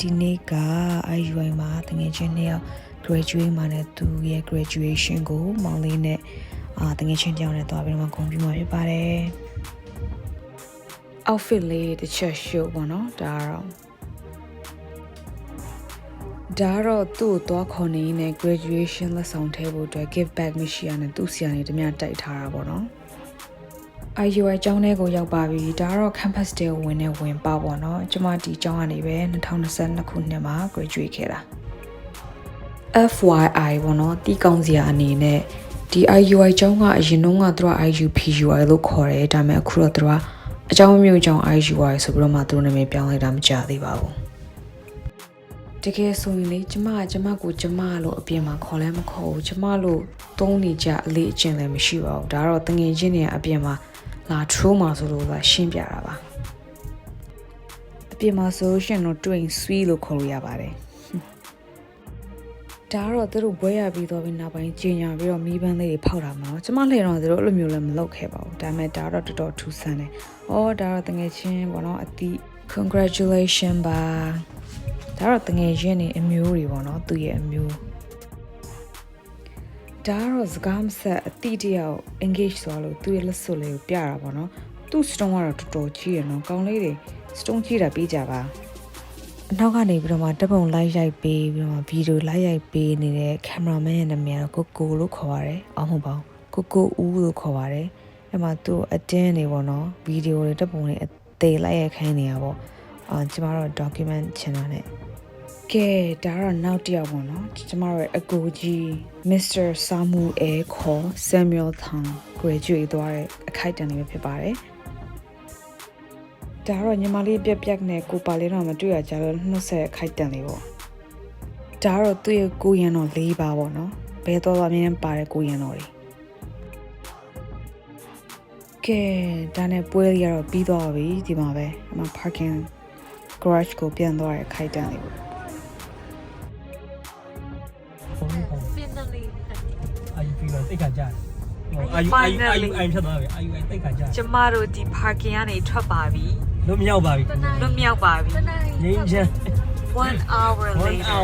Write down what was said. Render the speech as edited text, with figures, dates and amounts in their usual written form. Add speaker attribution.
Speaker 1: ဒီနေ့က IUI မှာတကယ်ချင်းနှစ်ယောက် graduate မှာနဲ့သူရဲ့ graduation ကိုမောင်လေးနဲ့တကယ်ချင်းတယောက်နဲ့တွားပြီးတော့ဂုဏ်ပြုမှာဖြစ်ပါတယ် outfit လေးတစ်ချက် show ပေါ့နော်ဒါတော့သူ့ကိုတွားခေါ်နေနဲ့ graduation လက်ဆောင်ထည့်ဖို့အတွက် give back မရှိရနဲ့သူ့ဆရာနေတမတိုက်ထားတာပေါ့နော် IUI ကျောင်းထဲကိုရောက်ပါပြီဒါကတော့ campus ထဲကိုဝင်ပါပေါ့နော်ကျမဒီကျောင်းကနေပဲ2022ခုနှစ်မှာ graduate ခဲ့တာ FYI ပေါ့နော်တီးကောင်းစရာအနေနဲ့ဒီ IUI ကျောင်းကအရင်တုန်းကသူက IUPUI လို့ခေါ်တယ်ဒါပေမဲ့အခုတော့သူကအကျောင်းမျိုးကျောင်း IUI ဆိုပြီးတော့မှသူတို့နာမည်ပြောင်းလိုက်တာမကြသေးပါဘူးတကယ်ဆိုရင်လေကျမကိုကျမလို့အပြင်မှာခေါ်လဲမခေါ်ဘူးကျမလို့သုံးနေကြအလေးအကျင့်လည်းမရှိပါဘူးဒါတော့တငယ်ချင်းတွေအပြင်မှာလာ trauma ဆိုလို့ကရှင်းပြတာပါအပြင်မှာဆိုရှင်တော့ twin sweet လို့ခေါ်လို့ရပါတယ်ဒါတော့သူတို့ဘွဲရပြီးတော့ပြီးနောက်ပိုင်းကျင်ညာပြီးတော့မီးပန်းလေးတွေဖောက်တာမှာကျမလှည့်တော့သူတို့အဲ့လိုမျိုးလည်းမလုပ်ခဲ့ပါဘူးဒါပေမဲ့ဒါတော့တော်တော်ထူးဆန်းတယ်ဩဒါတော့တငယ်ချင်းပေါ့နော်အတိ congratulation ပါဒါတော့တငယ်ချင်းနေအမျိုးတွေပေါ့နော်သူရဲ့အမျိုးဒါတော့စကားမဆက်အတိတယောက် engage ဆိုလို့သူရဲ့လက်စွပ်လေးကိုပြတာပေါ့နော်သူ့ stone ကတော့တော်တော်ကြီးရနော်ကောင်းလေးတွေ stone ကြီးတာပေးကြပါအနောက်ကနေပြီးတော့မှတပ်ပုံလိုက်ရိုက်ပေးပြီးတော့ဗီဒီယိုလိုက်ရိုက်ပေးနေတဲ့ cameraman ရဲ့နာမည်ကတော့ကိုလို့ခေါ်ပါတယ်အော်မဟုတ်ပါဘူးကိုဦးလို့ခေါ်ပါတယ်အဲ့မှာသူ့အတင်းနေပေါ့နော်ဗီဒီယိုတွေတပ်ပုံတွေအသေးလိုက်ရိုက်ခိုင်းနေတာပေါ့ကျမတို့ document ချင်တာနဲ့ကဲဒါတော့နောက်တစ်ယောက်ပေါ့နော်ကျမတို့အကိုကြီး Mr. Samuel ခေါ် Samuel Thang graduate သွားတဲ့အခိုက်အတန့်လေးပဲဖြစ်ပါတယ်ဒါတော့ညီမလေးပြက်နဲ့ကိုပါလေးတော့မတွေ့ရကြလို့နှုတ်ဆက်အခိုက်အတန့်လေးပေါ့ဒါတော့သူ့ရဲ့ကိုရန်တော်၄ပါပေါ့နော်ဘဲတော့အမြင်ပါတဲ့ကိုရန်တော်တွေကဲဒါနဲ့ပွဲလေးကတော့ပြီးသွားပြီဒီမှာပဲအမ parking garage ကိုပြန်သွားတဲ့အခိုက်အတန့်လေးပေါ့
Speaker 2: တိတ်ခါကြတယ်အာယူဖြတ်သွားပြီအာယူတိတ်ခါကြတယ်
Speaker 1: ကျမတို့ဒီ parking ကနေထွက်ပါပြီ
Speaker 2: လွတ်မြောက်ပါပြီ
Speaker 1: လွတ်မြောက်ပါပြီ
Speaker 2: ငင်းချမ်း
Speaker 1: 1 hour later